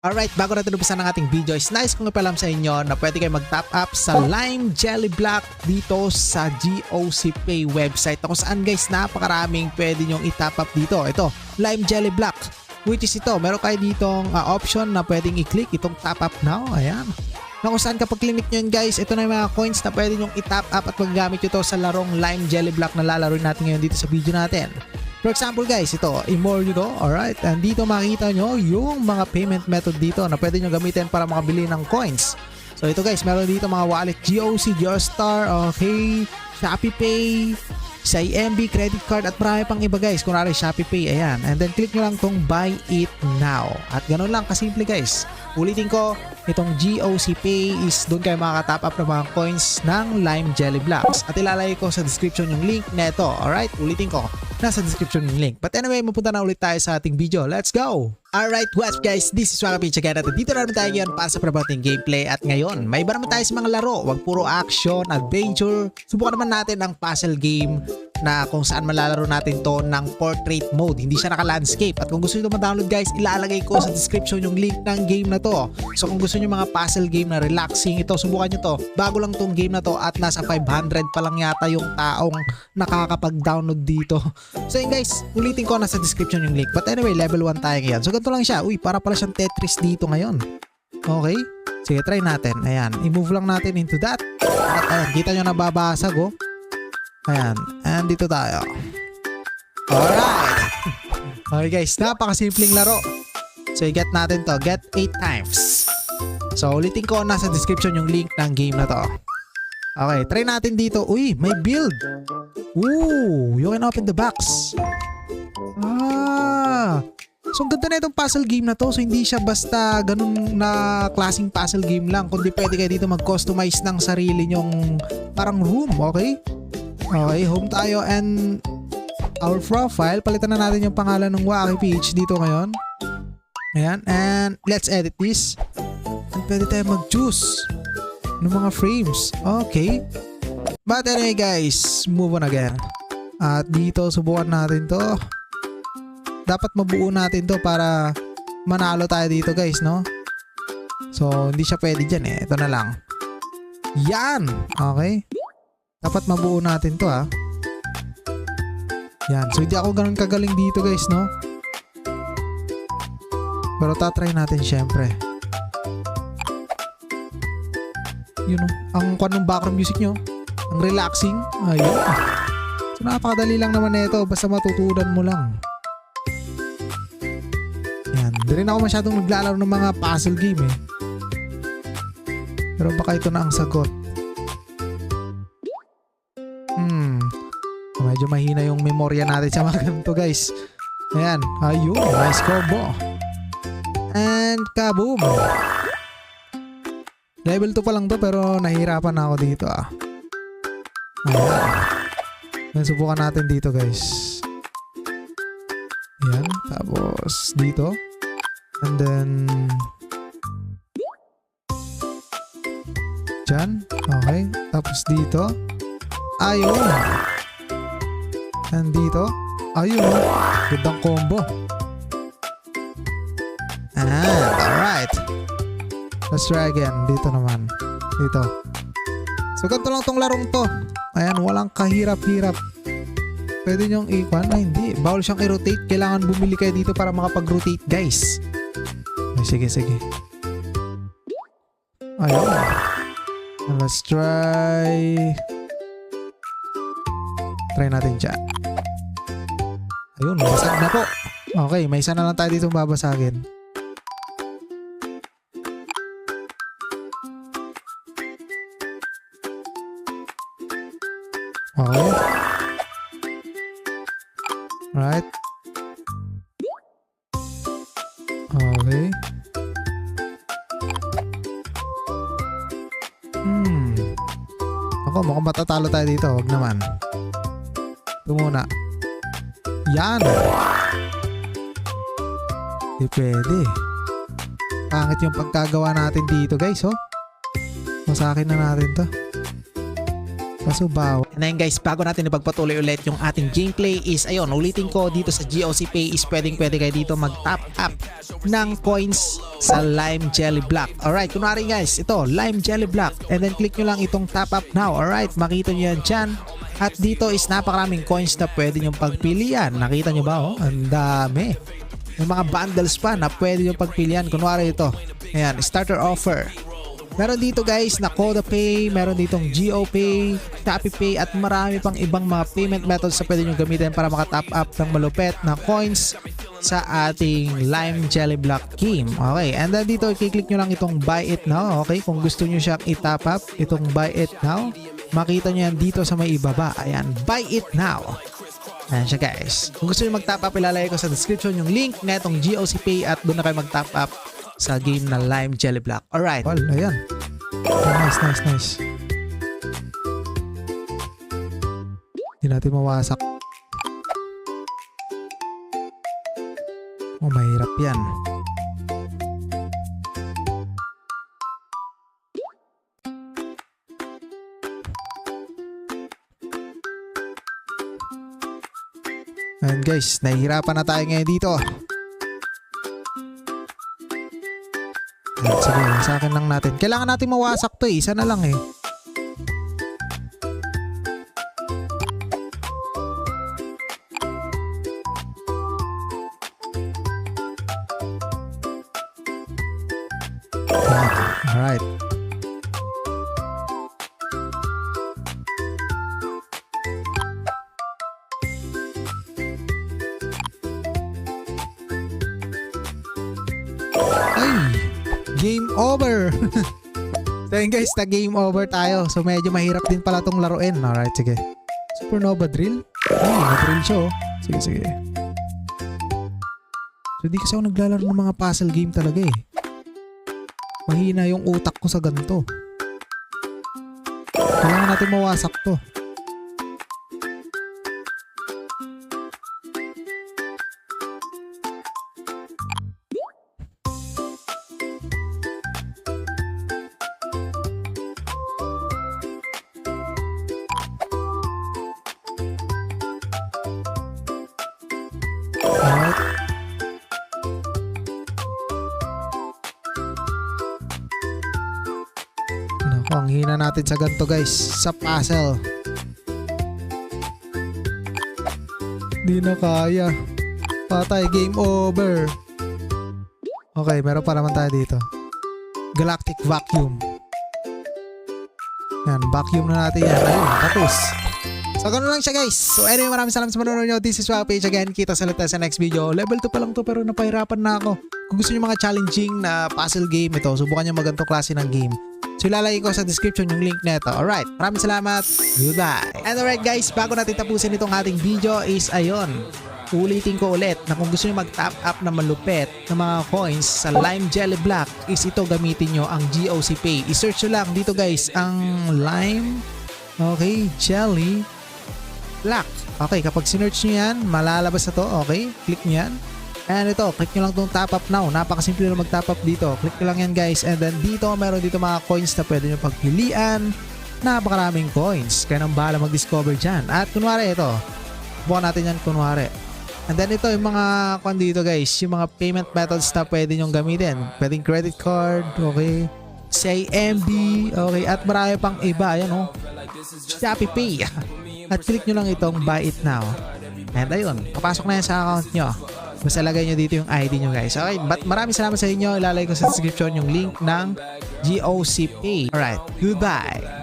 Alright, bago natin umpisan ng ating video, is nice kong ipalam sa inyo na pwede kayo mag-top up sa Lime Jelly Block dito sa GOC Pay website. Kung saan guys, napakaraming pwede nyong i-top up dito. Ito, Lime Jelly Block, which is ito, meron kayo ditong option na pwedeng i-click itong top up now. Ayan. Na kung saan kapag click nyo yun guys, ito na yung mga coins na pwede nyong i-top up at magagamit nyo to sa larong Lime Jelly Block na lalaro natin ngayon dito sa video natin. For example guys, ito, i-more nyo to, alright, and dito makikita nyo yung mga payment method dito na pwede nyo gamitin para makabili ng coins. So ito guys, meron dito mga wallet, GOC, Geostar, okay, Shopee Pay, sa EMB, credit card at marami pang iba guys. Kunwari Shopee Pay, ayan, and then click nyo lang tong buy it now. At ganun lang kasimple guys. Ulitin ko, itong GOC Pay is doon kayo makaka-top up ng mga coins ng Lime Jelly Blocks. At ilalagay ko sa description yung link neto. Alright, ulitin ko, nasa description yung link. But anyway, mapunta na ulit tayo sa ating video. Let's go! Alright, what's up guys? This is Wakapi again at dito na naman tayo ngayon para sa panabating gameplay. At ngayon, may iba naman tayo sa mga laro. Huwag puro action, adventure. Subukan naman natin ang puzzle game na kung saan malalaro natin to ng portrait mode. Hindi siya naka-landscape. At kung gusto nyo ma-download guys, ilalagay ko sa description yung link ng game na to. So kung gusto nyo mga puzzle game na relaxing, ito, subukan nyo to. Bago lang tong game na to at nasa 500 pa lang yata yung taong nakakapag-download dito. So yun guys, ulitin ko, nasa description yung link. But anyway, level 1 tayo ngayon. So ganito lang siya. Uy, para pala siyang Tetris dito ngayon. Okay? Sige, try natin. Ayan, i-move lang natin into that. At ayan, kita nyo nababasag oh. Ayan, and dito tayo. Alright. Okay guys, napakasimpleng laro. So i-get natin to, get 8 times. So ulitin ko, nasa description yung link ng game na to. Okay, try natin dito. Uy, may build. Ooh, you can open the box. So ang ganda na itong puzzle game na to. So hindi siya basta ganun na klaseng puzzle game lang, kundi pwede kayo dito mag-customize ng sarili nyong parang room, okay? Okay, home tayo and our profile. Palitan na natin yung pangalan ng Wakapi dito ngayon. Ayan, and let's edit this. And pwede tayo mag-choose ng mga frames. Okay. But anyway guys, move on again. At dito, subukan natin to. Dapat mabuo natin to para manalo tayo dito guys, no? So, hindi siya pwede dyan eh. Ito na lang. Yan! Okay. Dapat mabuo natin to ha. Yan. So hindi ako ganun kagaling dito guys, no? Pero tatry natin syempre. Yun o. Ang kwan ng background music nyo. Ang relaxing. Ayun. So napakadali lang naman ito. Basta matutunan mo lang. Yan. Di rin ako masyadong naglalaro ng mga puzzle game eh. Pero baka ito na ang sagot. Medyo mahina yung memorya natin sa mga ganito guys. Ayan. Ayun. Nice combo. And kaboom. Level 2 pa lang to pero nahihirapan na ako dito ah. Ayan. Then subukan natin dito guys. Ayan. Tapos dito. And then dyan. Okay. Tapos dito. Ayun. And dito. Ayun. Gandang combo. And alright. Let's try again. Dito naman. Dito. So ganito lang tong larong to. Ayan. Walang kahirap-hirap. Pwede nyong i-kwan. Ay hindi. Bawal siyang i-rotate. Kailangan bumili kayo dito para makapag-rotate guys. Ay, sige sige. Ayun. And let's try. Try natin dyan. Ayun, basag na po. Okay, may isa na lang tayo dito babasagin. Okay. Right. Okay. Ako, mukhang matatalo tayo dito. Huwag naman. Ito muna. Yan. Di pwede. Pangit yung pagkagawa natin dito guys, oh. Masakin na natin to. Kaso bawal. And then guys, bago natin ipagpatuloy ulit yung ating gameplay is ayun, ulitin ko dito sa GOC Pay is pwede kayo dito mag top up ng coins sa Lime Jelly Block. Alright, kunwari guys, ito Lime Jelly Block, and then click nyo lang itong top up now. Alright, makita nyo yan dyan. At dito is napakaraming coins na pwede nyo pagpilian. Nakita nyo ba? Oh, ang dami. May mga bundles pa na pwede nyo pagpilian. Kunwari ito, ayan, starter offer. Meron dito guys na Koda Pay, meron ditong GOPay, Shopee Pay, at marami pang ibang mga payment methods na pwede nyo gamitin para makatop up ng malupet na coins sa ating Lime Jelly Block game. Okay, and then dito i-click nyo lang itong buy it now. Okay, kung gusto nyo siyang i-top up, itong buy it now, makita nyo yan dito sa may ibaba. Ayan, buy it now. Ayan siya guys. Kung gusto nyo mag-top up, ilalagay ko sa description yung link na itong GOC Pay at doon na kayo mag-top up sa game na Lime Jelly Block. Alright. Well, ayan. Nice. Hindi natin mawasak. Oh, mahirap yan. Ayan guys, nahihirapan na tayo ngayon dito. Sige, sa akin lang natin. Kailangan natin mawasak to eh. Isa na lang eh. Alright. Game over. So yun guys, na game over tayo. So medyo mahirap din pala tong laruin. Alright, sige. Supernova Drill? Ay, na-drill siya oh. Sige. So di kasi ako naglalaro ng mga puzzle game talaga eh. Mahina yung utak ko sa ganito. Kailangan natin mawasak to. Alright. Naku, ang hina natin sa ganito guys, sa puzzle. Di na kaya. Patay, game over. Okay, meron pa naman tayo dito. Galactic Vacuum. Yan, vacuum na natin yan. Ayun, tapos. So, ganun lang siya guys. So, anyway, maraming salamat sa manonood nyo. This is Swapage again. Kita sa sa next video. Level 2 pa lang to pero napahirapan na ako. Kung gusto nyo mga challenging na puzzle game ito, subukan nyo magantong klase ng game. So, ilalagay ko sa description yung link na ito. Alright, maraming salamat. Goodbye. And alright guys, bago natin tapusin itong ating video is ayun. Ulitin ko ulit na kung gusto nyo mag-top up na malupet ng mga coins sa Lime Jelly Block is ito gamitin nyo ang GOC Pay. I-search nyo lang dito guys ang Lime Jelly Block. Okay, kapag sinearch nyo yan, malalabas na to. Okay, click nyo yan. And ito, click nyo lang itong top up now. Napakasimple na mag-top up dito. Click nyo lang yan guys. And then dito, meron dito mga coins na pwede nyo pagpilian. Napakaraming coins. Kaya nang bahala mag-discover dyan. At kunwari ito, bukan natin yan kunwari. And then ito, yung mga kung dito guys, yung mga payment methods na pwede nyong gamitin. Pwedeng credit card, okay. Say MB, okay. At marami pang iba, ayan oh. Shopee Pay. At click nyo lang itong buy it now. And ayun, papasok na yan sa account nyo. Basta lagay nyo dito yung ID nyo guys. Okay, but maraming salamat sa inyo. Ilalagay ko sa description yung link ng GOC Pay. Alright, goodbye.